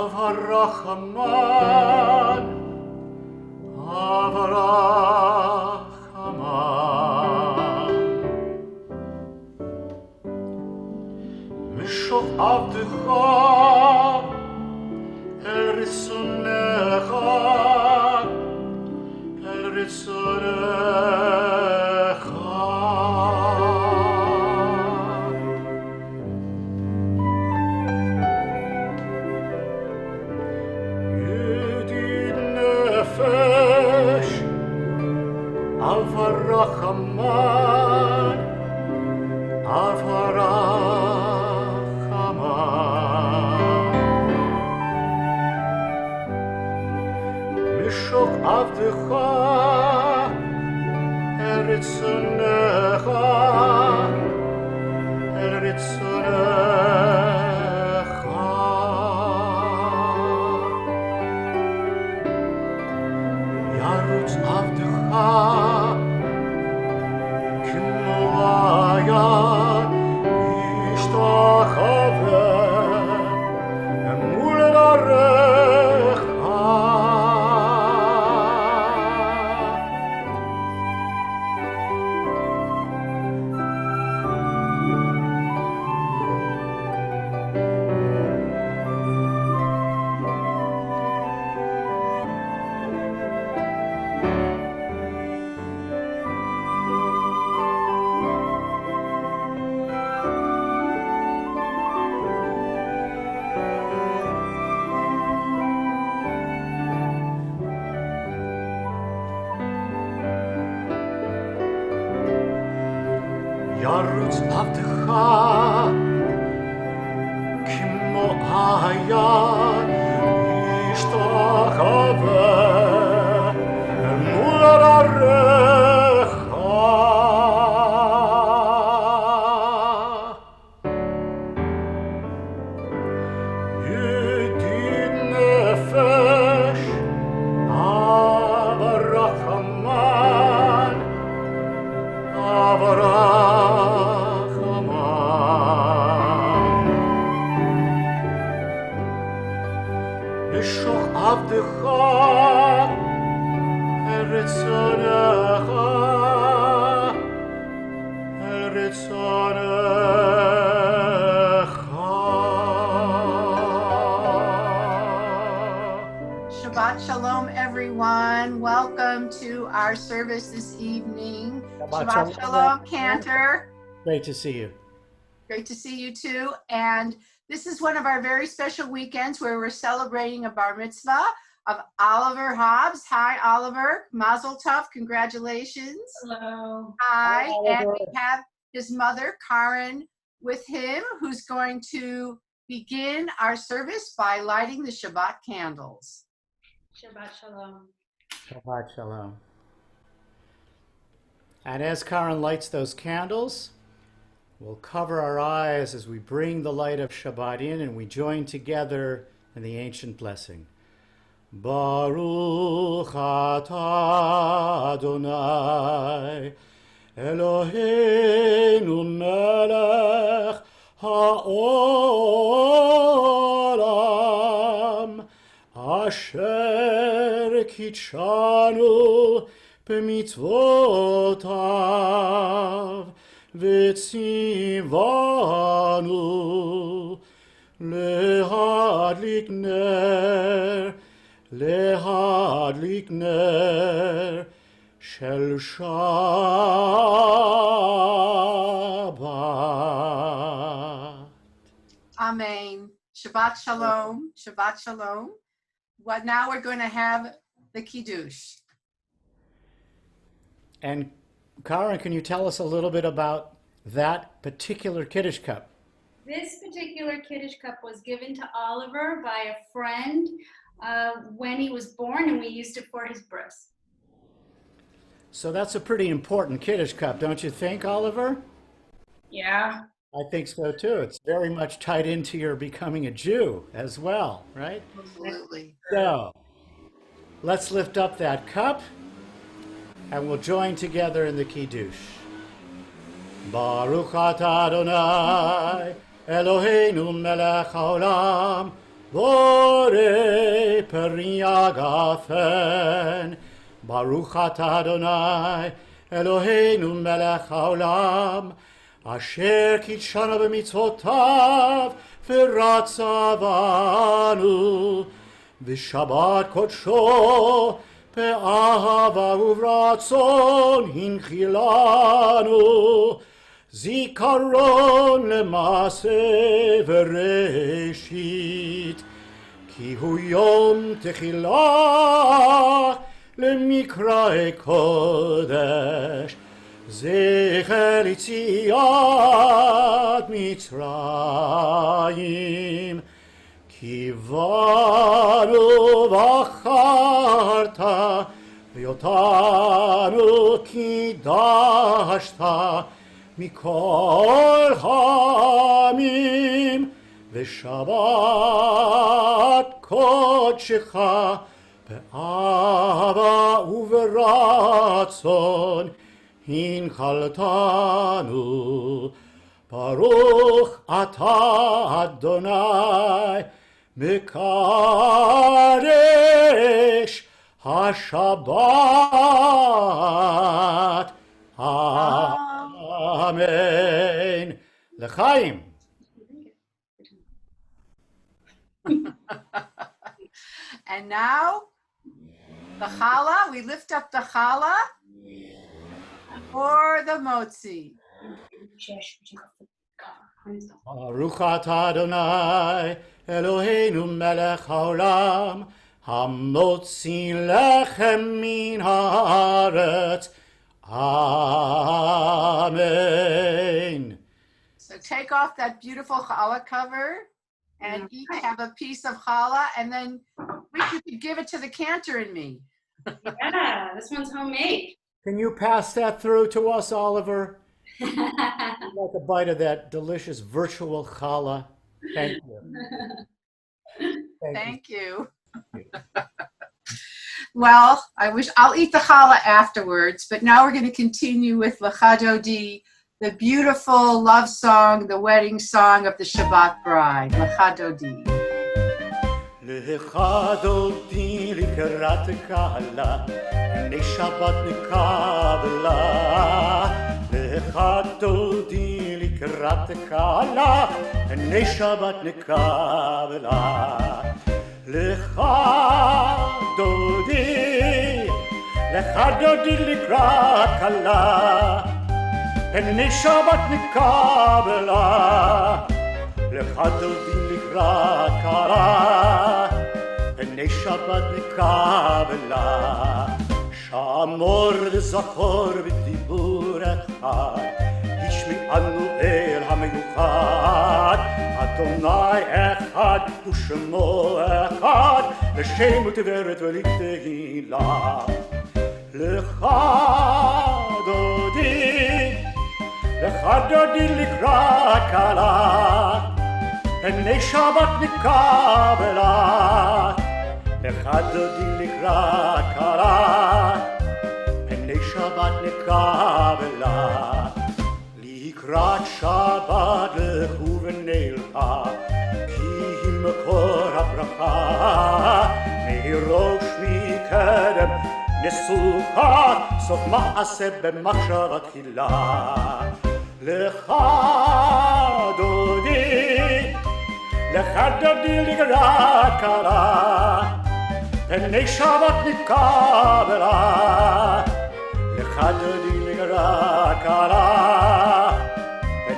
Avarachaman, Avarachaman, Mishoch Avdecha, El Ritzonecha, El Ritzonecha. Yedid Nefesh, Avarachaman, Avarachaman, Mishok Avdecha, El Ritzonecha, El Ritzonecha. Yarutz Avdecha, Kimolaya, Ishtachave, Emul Larecha. Yarutz Avdecha, Kimo Ayan, Ishtachave, Emul Larecha. Yedid Nefesh, Avarachaman, Avarachaman, Mishoch Avdecha, El Ritzonecha, El Ritzonecha. Shabbat Shalom, everyone. Welcome to our service this evening. Shabbat Shalom, Cantor. Great to see you. Great to see you too. And this is one of our very special weekends where we're celebrating a bar mitzvah of Oliver Hobbs. Hi, Oliver. Mazel tov. Congratulations. Hello. Hi. Hi, And Oliver. we have his mother, Karen, with him, who's going to begin our service by lighting the Shabbat candles. Shabbat Shalom. Shabbat Shalom. And as Karen lights those candles, we'll cover our eyes as we bring the light of Shabbat in and we join together in the ancient blessing. Baruch atah Adonai Eloheinu melech ha'olam asher kitshanu b'mitzvotav v'tzivanu lehadlik ner shel Shabbat. Amen. Shabbat Shalom. Shabbat Shalom. Well, now we're going to have the Kiddush. And Karen, can you tell us a little bit about that particular Kiddush cup? This particular Kiddush cup was given to Oliver by a friend when he was born, and we used it for his bris. So that's a pretty important Kiddush cup, don't you think, Oliver? Yeah. I think so too. It's very much tied into your becoming a Jew as well, right? Absolutely. So let's lift up that cup and we'll join together in the Kiddush. Baruch atah Adonai Eloheinu melech haolam Borei peri agafen, Baruch atah Adonai, Eloheinu melech haolam, Asher kitshanu b'mitzvotav, v'ratzavanu, v'shabbat kodsho, be'ahava uvratzon hinchilanu, zikaron lemase v'reshit, ki hu yom techilah lemikrae kodesh, zecher yitziat Mitzrayim, ki vanu v'acharta, v'yotanu kidashta, mikol hamim, v'shabbat kodshecha, be'ava uveratzon, hinchaltanu. Baruch atah Adonai, mekadesh hashabbat. Amen. L'chaim. And now, the challah, we lift up the challah for the motzi. Baruch atah Adonai, Eloheinu melech haolam, hamotzi lechem min haaretz. Amen. So take off that beautiful challah cover and each have a piece of challah, and then you could give it to the Cantor and me. Yeah, this one's homemade. Can you pass that through to us, Oliver? I'd like a bite of that delicious virtual challah. Thank you. Thank you. Well, I'll eat the challah afterwards, but now we're going to continue with Lecha Dodi, the beautiful love song, the wedding song of the Shabbat bride. Lecha Dodi. Lecha Dodi likrat kala, ne Shabbat nekabla. Lecha Dodi likrat kala, ne Shabbat nekabla. Lecha Dodi, Lecha Dodi likrat kala, ne Shabbat nekabla. Lecha Dodi likrat kala, ne Shabbat nekabla. Shamor v'zachor v'dibur echad, Hishmi'anu el hameyuchad, Adonai echad u'shemo echad, L'shem u'tiveret v'liktehila. Lecha Dodi, Lecha Dodi likrat kala, ne Shabbat nekabla. Lecha Dodi likrat kala, ne Shabbat nekabla. Likrat Shabbat lechu v'neilcha, ki hi mekor habracha, mehirosh mikedem nesucha, sof ma'aseh b'machshava tchila. Lecha Dodi, Lecha Dodi likrat kala, ne Shabbat nekabla. Lecha Dodi likrat kala,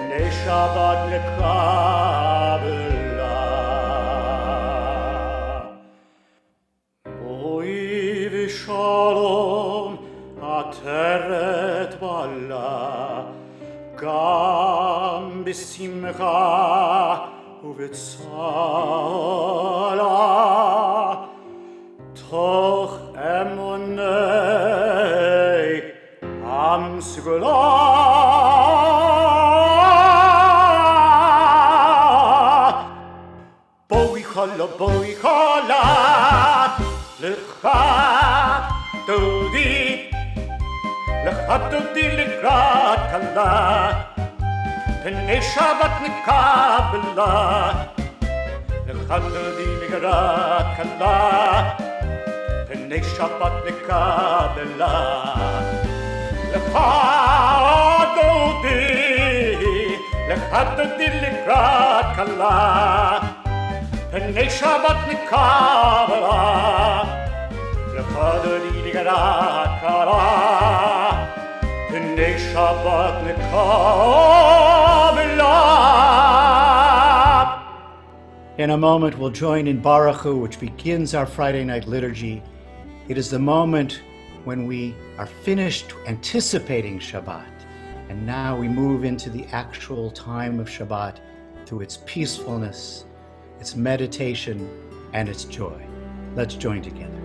ne Shabbat nekabla. Boi v'shalom ateret bala, gam b'simcha ובצהלה תוך אמוני עם סגולה בואי חלה לך דודי לקראת כלה פני שבת נקבלה לחתני מגרת כלה, פני שבת נקבלה. לך דודי, לחתני לקראת כלה, פני שבת נקבלה. לחתני מגרת כלה, פני שבת נקבלה. In a moment, we'll join in Baruch Hu, which begins our Friday night liturgy. It is the moment when we are finished anticipating Shabbat, and now we move into the actual time of Shabbat through its peacefulness, its meditation, and its joy. Let's join together.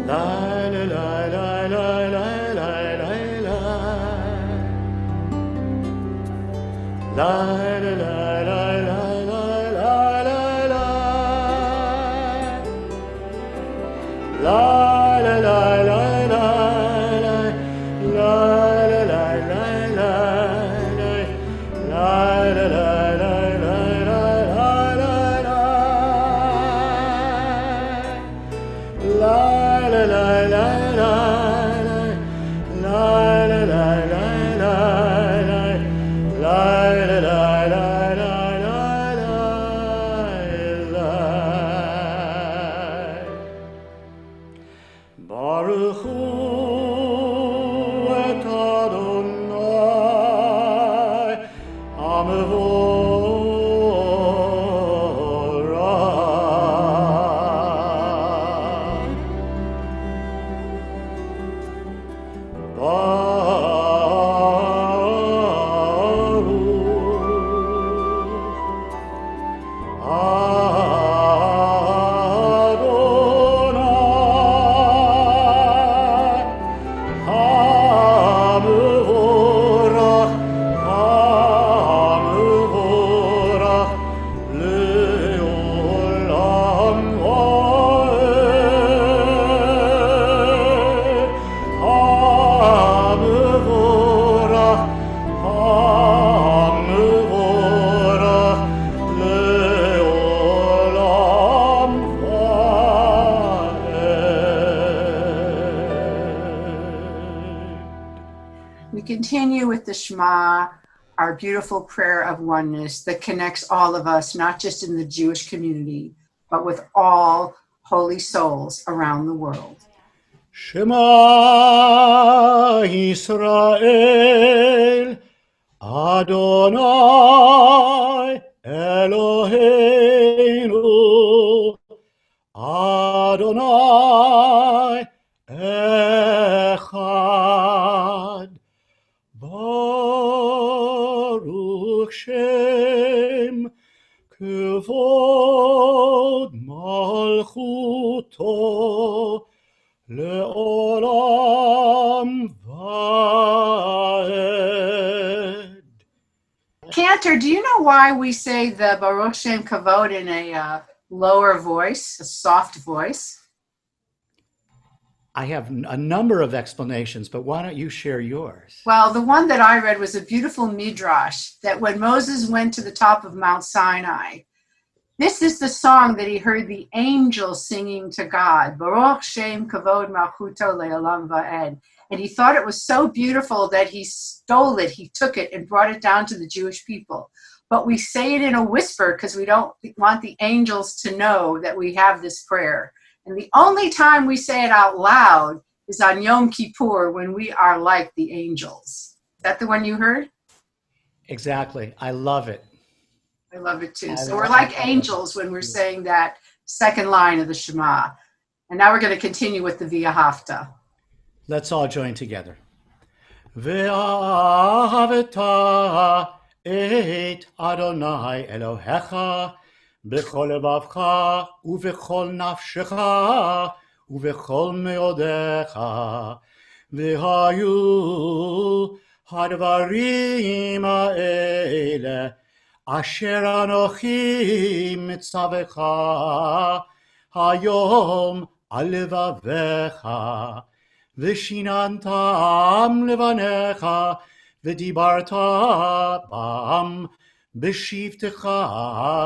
La la la la la la la la la la la la la la la la la Baruch Hu et Adonai Amevorach. We continue with the Shema, our beautiful prayer of oneness that connects all of us, not just in the Jewish community, but with all holy souls around the world. Shema Yisrael, Adonai Eloheinu, Adonai Echad. Baruch Shem Kevod Malchuto Le'olam Vaed. Cantor, do you know why we say the Baruch Shem Kavod in a lower voice, a soft voice? I have a number of explanations, but why don't you share yours? Well, the one that I read was a beautiful midrash that when Moses went to the top of Mount Sinai, this is the song that he heard the angels singing to God, Baruch Shem Kavod Malchuto Le'olam Vaed. And he thought it was so beautiful that he stole it, he took it and brought it down to the Jewish people. But we say it in a whisper because we don't want the angels to know that we have this prayer. And the only time we say it out loud is on Yom Kippur when we are like the angels. Is that the one you heard? Exactly. I love it. I love it too. So we're like angels when we're saying that second line of the Shema. And now we're going to continue with the V'ahavta. Let's all join together. Ve'ahavta et Adonai Elohecha b'chol levavcha u'v'chol nafshecha u'v'chol meodecha v'hayu hadvarim ha'ele asher anochi mitzavecha hayom al levavecha ושיננתם לבניך, ודיברת בם, בשבתך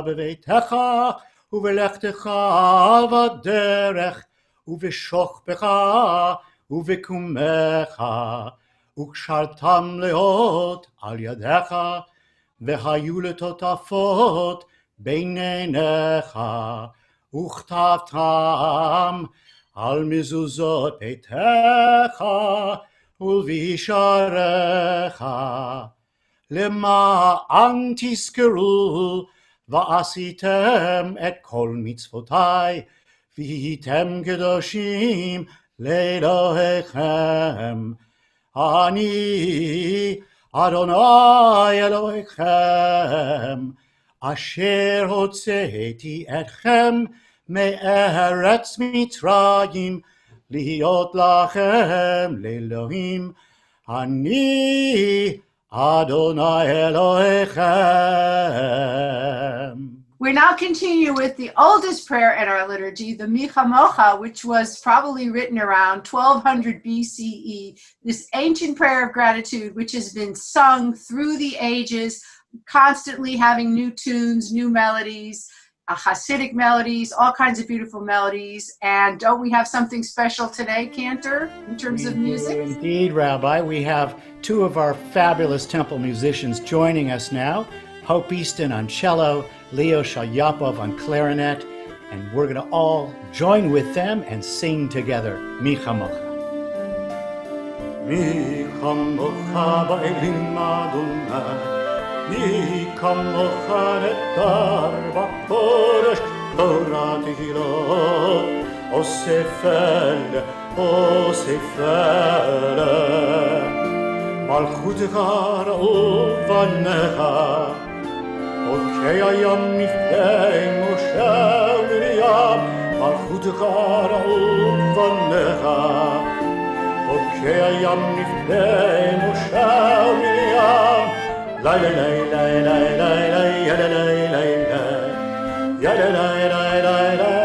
בביתך, ובלכתך בדרך, ובשוכבך ובקומך, וקשרתם להיות על ידיך, והיו לטוטפות בין עיניך, וכתבתם על מזוזות ביתך ולבישעריך, למען תזכרו ועשיתם את כל מצוותי, והייתם קדושים לאלוהיכם. אני אדוני אלוהיכם, אשר הוצאתי אתכם מארץ מצרים, להיות לכם לאלוהים. אני אדוני אלוהיכם. We now continue with the oldest prayer in our liturgy, the Micha Mocha, which was probably written around 1200 BCE. This ancient prayer of gratitude, which has been sung through the ages, constantly having new tunes, new melodies, Hasidic melodies, all kinds of beautiful melodies. And don't we have something special today, Cantor, in terms of music? We do indeed, Rabbi. We have two of our fabulous temple musicians joining us now. Hope Easton on cello, Leo Shalyapov on clarinet, and we're going to all join with them and sing together, Micha Mocha. Micha Mocha ba'elim Adonai, Micha Mocha netar ba'kodesh, Torah tehilot, Osefel, Malchutecha ra'ov vanecha, Okay, I am nifnei Moshe Miriam, Malchutecha ra'ov vanecha. Okay, I am nifnei Moshe Miriam, lay lay lay lay lay lay lay lay lay lay lay lay lay lay lay lay lay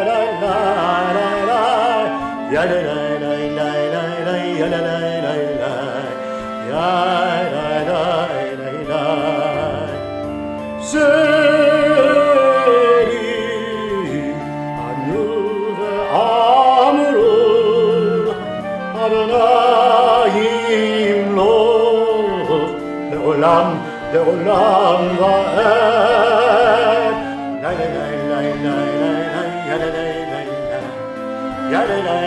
lay לעולם ועד. ליי ליי ליי ליי ליי ליי ליי ליי ליי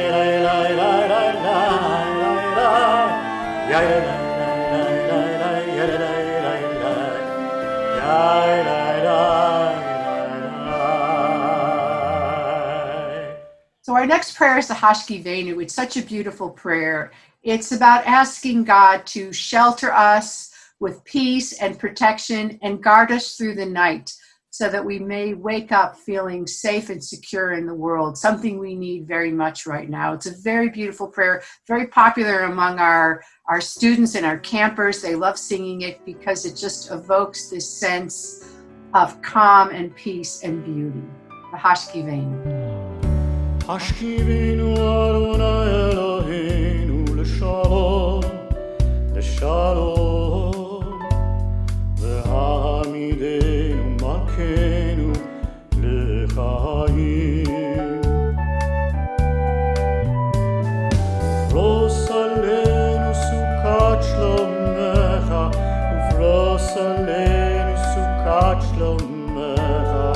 So our next prayer is the Hashkivenu. It's such a beautiful prayer. It's about asking God to shelter us with peace and protection and guard us through the night so that we may wake up feeling safe and secure in the world, something we need very much right now. It's a very beautiful prayer, very popular among our students and our campers. They love singing it because it just evokes this sense of calm and peace and beauty. The Hashkivenu. Hashkivenu Adonai Eloheinu l'shalom, l'shalom, v'hamidenu malkeinu l'chaim. Ufros aleinu sukat shlomecha, ufros aleinu sukat shlomecha.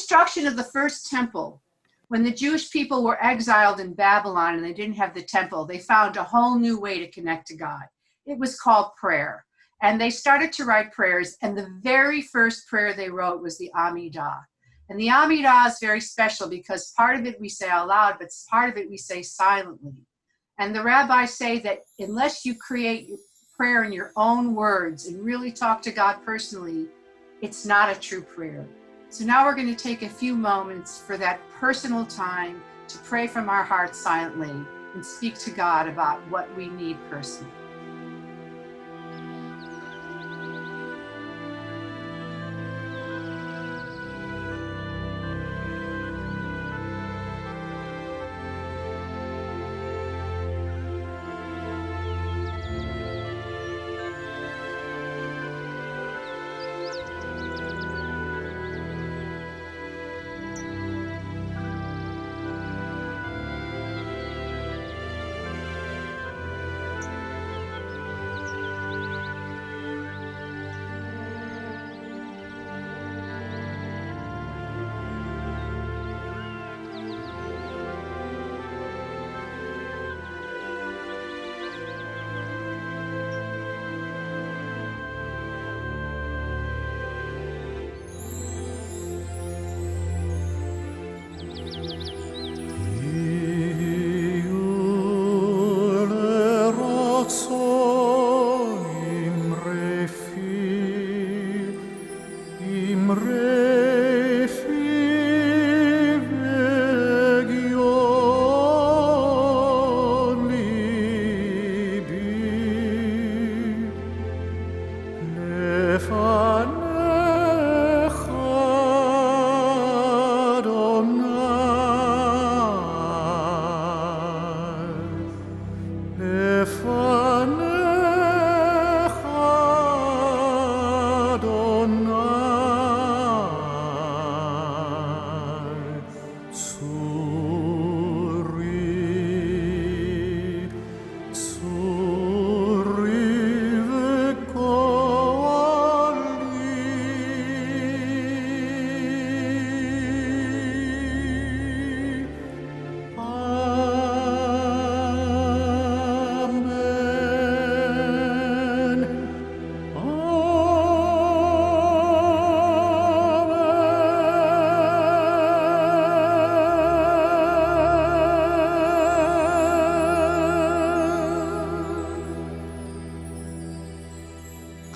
construction of the first temple, when the Jewish people were exiled in Babylon and they didn't have the temple, they found a whole new way to connect to God. It was called prayer. And they started to write prayers, and the very first prayer they wrote was the Amidah. And the Amidah is very special because part of it we say out loud, but part of it we say silently. And the rabbis say that unless you create prayer in your own words and really talk to God personally, it's not a true prayer. So now we're going to take a few moments for that personal time to pray from our hearts silently and speak to God about what we need personally.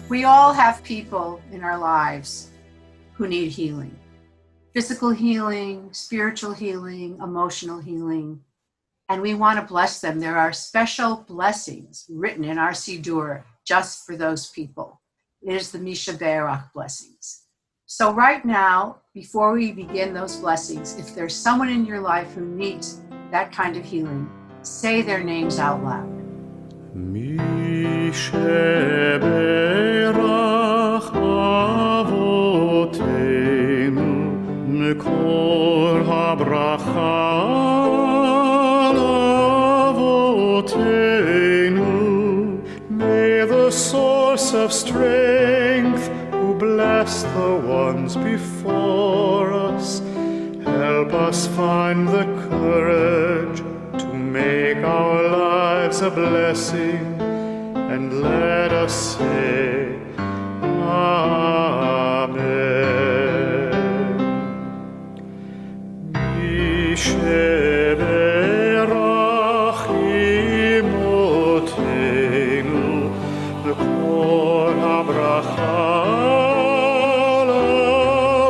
We all have people in our lives who need healing. Physical healing, spiritual healing, emotional healing. And we want to bless them. There are special blessings written in our Siddur just for those people. It is the Misha Berach blessings. So right now, before we begin those blessings, if there's someone in your life who needs that kind of healing, say their names out loud. Misha Berach Avotenu Mekor HaBracha Avotenu. May the source of strength who bless the ones before us help us find the courage to make our lives a blessing, and let us say Amen. Mishe berach imotenu v'kol habracha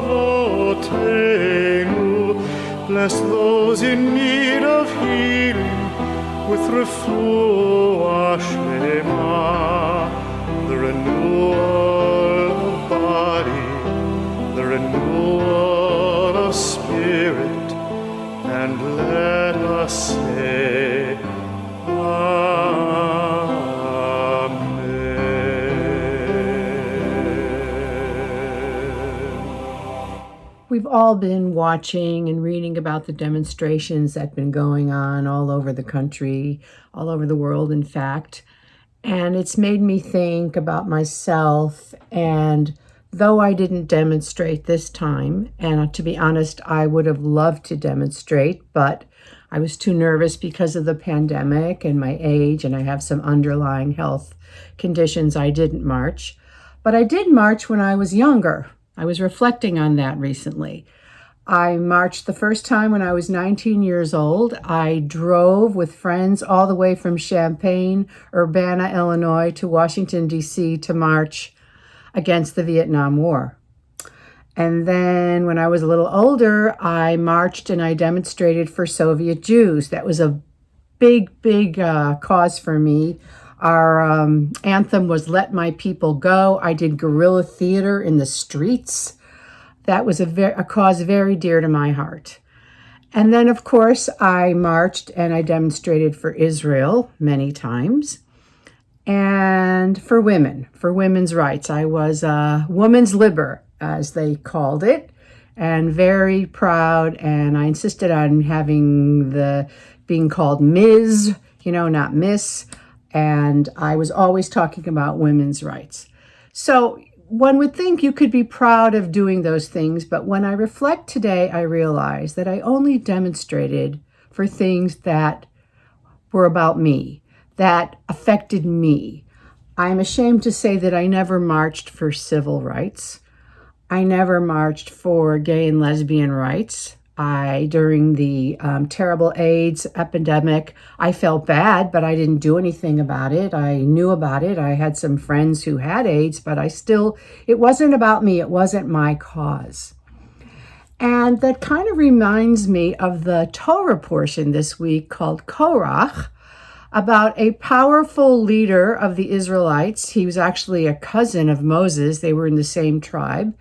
lavotenu. Bless those in need of healing with refuah shlema, the renewal of body, the renewal of spirit, and let us say Amen. We've all been watching and reading about the demonstrations that have been going on all over the country, all over the world, in fact. And it's made me think about myself and though I didn't demonstrate this time. And to be honest, I would have loved to demonstrate, but I was too nervous because of the pandemic and my age, and I have some underlying health conditions. I didn't march. But I did march when I was younger. I was reflecting on that recently. I marched the first time when I was 19 years old. I drove with friends all the way from Champaign, Urbana, Illinois to Washington, D.C. to march against the Vietnam War. And then when I was a little older, I marched and I demonstrated for Soviet Jews. That was a big cause for me. Our anthem was Let My People Go. I did guerrilla theater in the streets. That was a cause very dear to my heart. And then, of course, I marched and I demonstrated for Israel many times. And for women's rights. I was a woman's liber, as they called it, and very proud. And I insisted on being called Ms., not Miss. And I was always talking about women's rights. So one would think you could be proud of doing those things, but when I reflect today, I realize that I only demonstrated for things that were about me, that affected me. I'm ashamed to say that I never marched for civil rights. I never marched for gay and lesbian rights. During the terrible AIDS epidemic, I felt bad, but I didn't do anything about it. I knew about it. I had some friends who had AIDS, but it wasn't about me. It wasn't my cause. And that kind of reminds me of the Torah portion this week called Korach, about a powerful leader of the Israelites. He was actually a cousin of Moses. They were in the same tribe.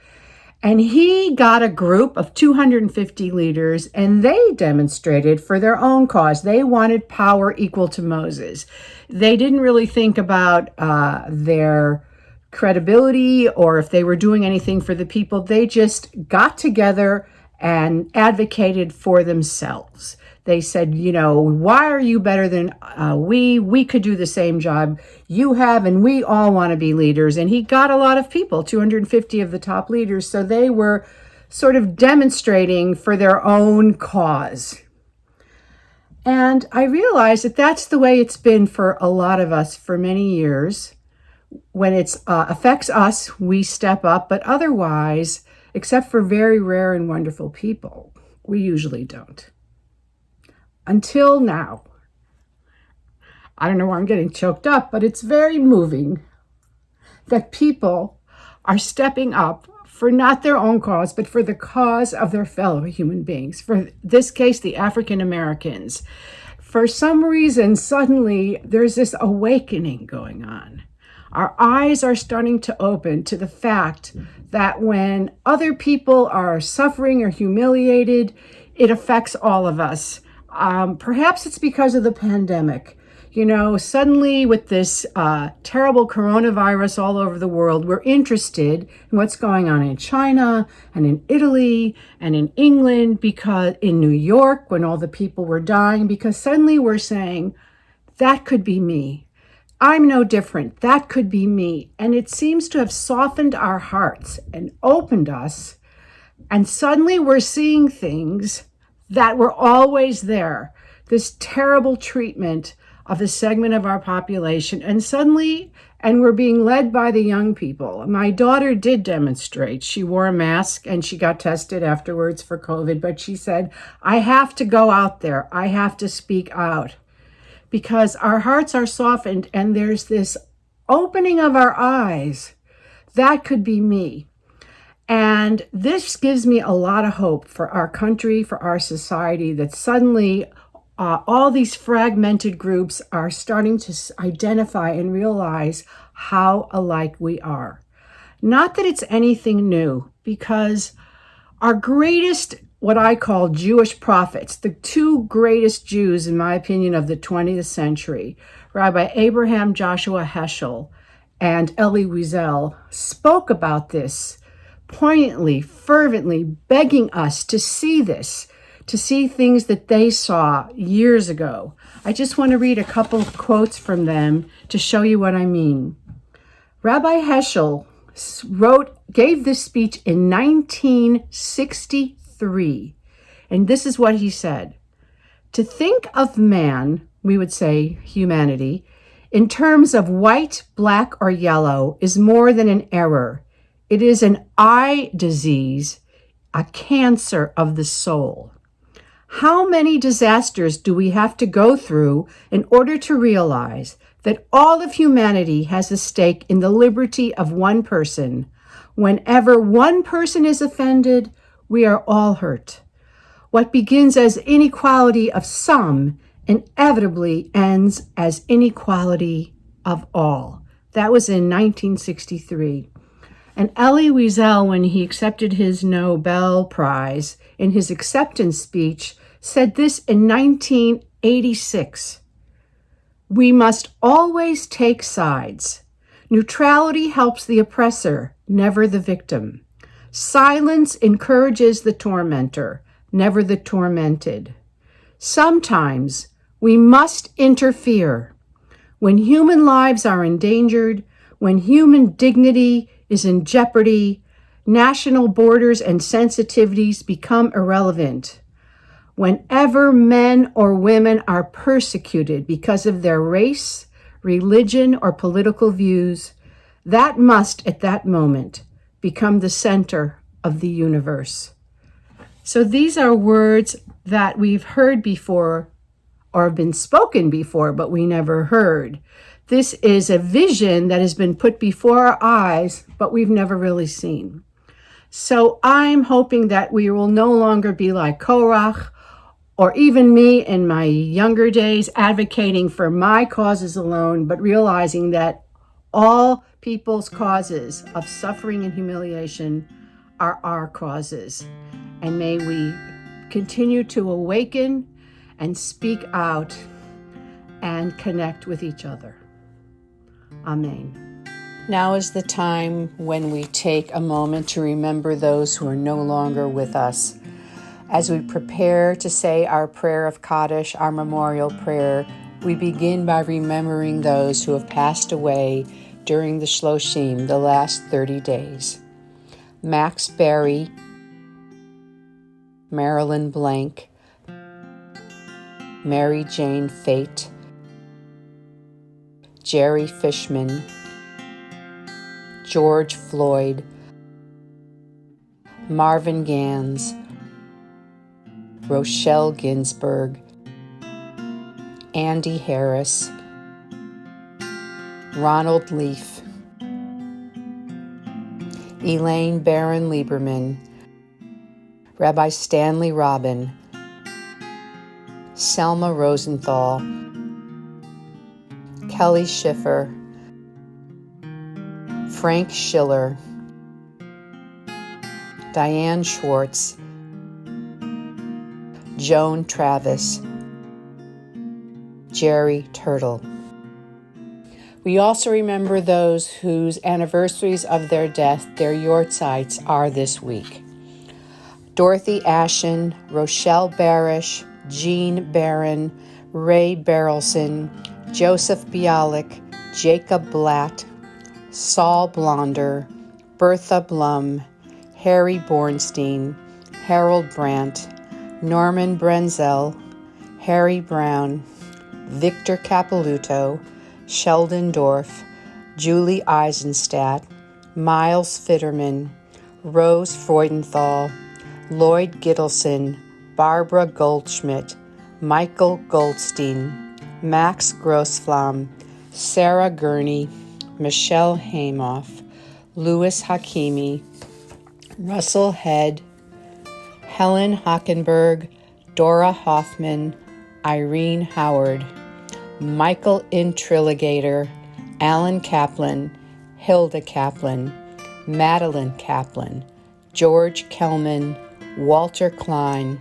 And he got a group of 250 leaders, and they demonstrated for their own cause. They wanted power equal to Moses. They didn't really think about their credibility or if they were doing anything for the people. They just got together and advocated for themselves. They said, why are you better than we? We could do the same job you have, and we all want to be leaders. And he got a lot of people, 250 of the top leaders. So they were sort of demonstrating for their own cause. And I realized that that's the way it's been for a lot of us for many years. When it affects us, we step up, but otherwise, except for very rare and wonderful people, we usually don't. Until now. I don't know why I'm getting choked up, but it's very moving that people are stepping up for not their own cause, but for the cause of their fellow human beings. For this case, the African Americans. For some reason, suddenly there's this awakening going on. Our eyes are starting to open to the fact that when other people are suffering or humiliated, it affects all of us. Perhaps it's because of the pandemic. Suddenly with this terrible coronavirus all over the world, we're interested in what's going on in China and in Italy and in England, because in New York when all the people were dying, because suddenly we're saying, that could be me. I'm no different. That could be me. And it seems to have softened our hearts and opened us. And suddenly we're seeing things that were always there, this terrible treatment of a segment of our population. And we're being led by the young people. My daughter did demonstrate. She wore a mask and she got tested afterwards for COVID, but she said, I have to go out there. I have to speak out because our hearts are softened and there's this opening of our eyes. That could be me. And this gives me a lot of hope for our country, for our society, that suddenly all these fragmented groups are starting to identify and realize how alike we are. Not that it's anything new, because our greatest, what I call Jewish prophets, the two greatest Jews, in my opinion, of the 20th century, Rabbi Abraham Joshua Heschel and Elie Wiesel, spoke about this poignantly, fervently, begging us to see this, to see things that they saw years ago. I just want to read a couple of quotes from them to show you what I mean. Rabbi Heschel gave this speech in 1963. And this is what he said. To think of man, we would say humanity, in terms of white, black, or yellow is more than an error. It is an eye disease, a cancer of the soul. How many disasters do we have to go through in order to realize that all of humanity has a stake in the liberty of one person? Whenever one person is offended, we are all hurt. What begins as inequality of some inevitably ends as inequality of all. That was in 1963. And Elie Wiesel, when he accepted his Nobel Prize, in his acceptance speech, said this in 1986. We must always take sides. Neutrality helps the oppressor, never the victim. Silence encourages the tormentor, never the tormented. Sometimes we must interfere. When human lives are endangered, when human dignity is in jeopardy, national borders and sensitivities become irrelevant. Whenever men or women are persecuted because of their race, religion, or political views, that must, at that moment, become the center of the universe. So these are words that we've heard before or have been spoken before, but we never heard. This is a vision that has been put before our eyes, but we've never really seen. So I'm hoping that we will no longer be like Korach, or even me in my younger days, advocating for my causes alone, but realizing that all people's causes of suffering and humiliation are our causes. And may we continue to awaken and speak out and connect with each other. Amen. Now is the time when we take a moment to remember those who are no longer with us. As we prepare to say our prayer of Kaddish, our memorial prayer, we begin by remembering those who have passed away during the Shloshim, the last 30 days. Max Berry, Marilyn Blank, Mary Jane Fate, Jerry Fishman, George Floyd, Marvin Gans, Rochelle Ginsburg, Andy Harris, Ronald Leaf, Elaine Barron Lieberman, Rabbi Stanley Robin, Selma Rosenthal, Kelly Schiffer, Frank Schiller, Diane Schwartz, Joan Travis, Jerry Turtle. We also remember those whose anniversaries of their death, their yortzites, are this week. Dorothy Ashen, Rochelle Barish, Jean Barron, Ray Berelson, Joseph Bialik, Jacob Blatt, Saul Blonder, Bertha Blum, Harry Bornstein, Harold Brandt, Norman Brenzel, Harry Brown, Victor Capiluto, Sheldon Dorff, Julie Eisenstadt, Miles Fitterman, Rose Freudenthal, Lloyd Gittleson, Barbara Goldschmidt, Michael Goldstein, Max Grossflam, Sarah Gurney, Michelle Hamoff, Louis Hakimi, Russell Head, Helen Hockenberg, Dora Hoffman, Irene Howard, Michael Intriligator, Alan Kaplan, Hilda Kaplan, Madeline Kaplan, George Kelman, Walter Klein,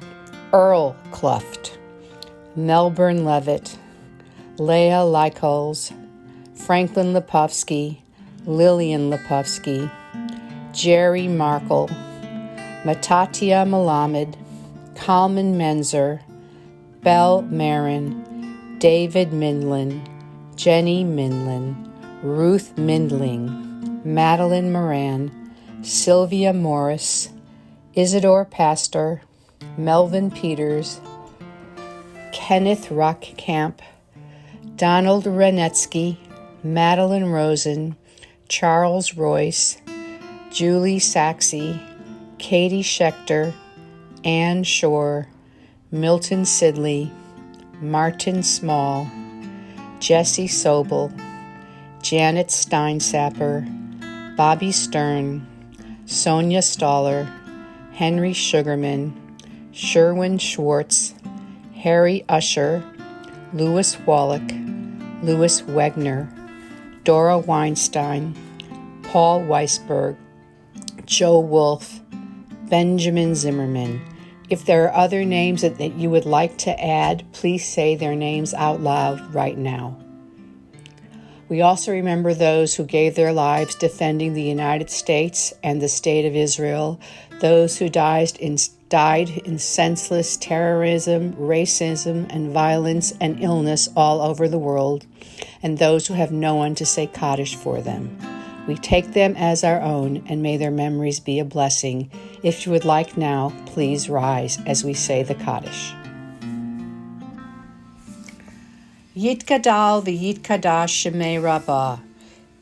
Earl Cluft, Melbourne Levitt, Leah Lykols, Franklin Lipovsky, Lillian Lipovsky, Jerry Markle, Matatia Malamed, Kalman Menzer, Belle Marin, David Mindlin, Jenny Mindlin, Ruth Mindling, Madeline Moran, Sylvia Morris, Isidore Pastor, Melvin Peters, Kenneth Rockcamp, Donald Renetsky, Madeline Rosen, Charles Royce, Julie Saxey, Katie Schechter, Ann Shore, Milton Sidley, Martin Small, Jesse Sobel, Janet Steinsapper, Bobby Stern, Sonia Staller, Henry Sugarman, Sherwin Schwartz, Harry Usher, Louis Wallach, Louis Wegner, Dora Weinstein, Paul Weisberg, Joe Wolf, Benjamin Zimmerman. If there are other names that you would like to add, please say their names out loud right now. We also remember those who gave their lives defending the United States and the State of Israel, those who died in senseless terrorism, racism, and violence and illness all over the world, and those who have no one to say Kaddish for them. We take them as our own, and may their memories be a blessing. If you would like now, please rise as we say the Kaddish. Yitgadal v'yitkadash shemei Rabbah,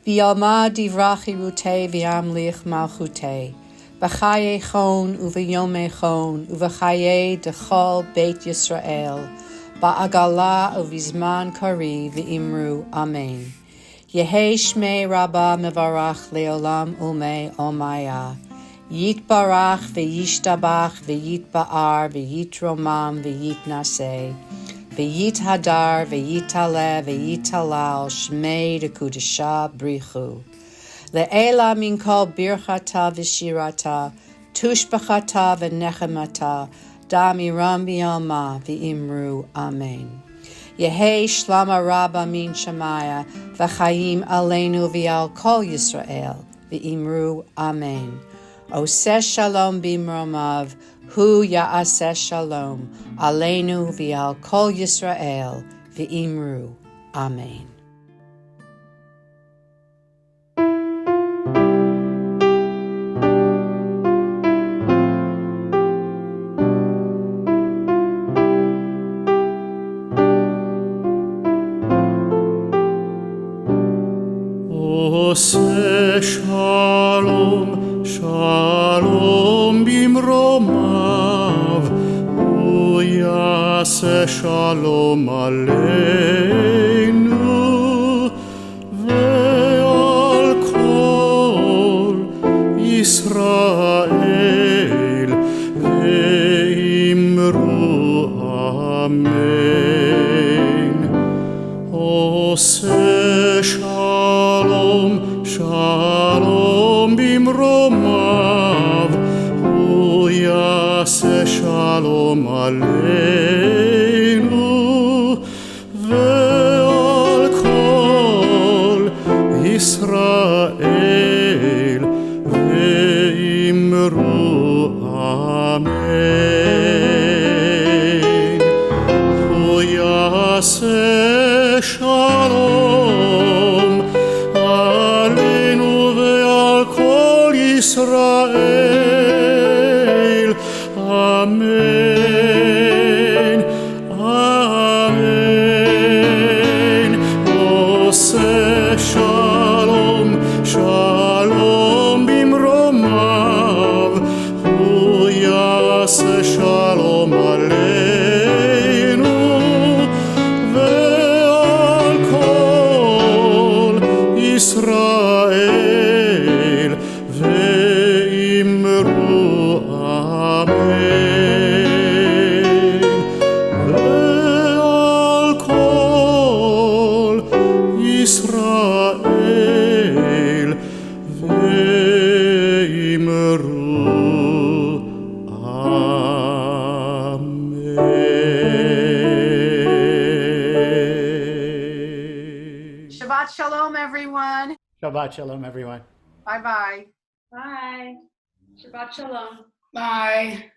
v'yalma divrach chirutei v'yamlich malchutei, b'chaye chon uv'yomei chon, uv'chaye dechol beit Yisrael, ba'agala uv'izman kari v'imru Amen. Yehei shmei Rabbah mevarach leolam umei omaya, yitbarach v'yishtabach v'yitba'ar v'yitromam v'yitnaseh, V'yit hadar, v'yit taleh, v'yit talal, shmei dekudesha brichu. Le'ela min kol birchata v'shirata, tushbachata v'nechemata, damiram b'yalma v'imru Amen. Yehei shlama rabba min shamaya, v'chayim aleinu v'al kol Yisrael, v'imru Amen. Oseh shalom b'imromav, Hu ya'aseh shalom, aleinu v'al kol Yisrael, v'imru Amen. Oseh shalom, shalom bimromav, Hu yaseh shalom aleinu, ve'al kol Yisrael, ve'imru Amen. Oseh shalom, shalom bimromav, Hu yaseh shalom aleinu, ve'al kol Yisrael, ve'imru Amen. Hu yaseh shalom aleinu ve'al kol Yisrael. Amen. Amen. Oseh shalom, shalom bimromav, Hu yaseh shalom aleinu, ve'al kol Yisrael, ve'imru Amen. Ve'al kol Yisrael, ve'imru Amen. Shabbat shalom, everyone. Shabbat shalom, everyone. Bye-bye. Bye. Shabbat shalom. Bye.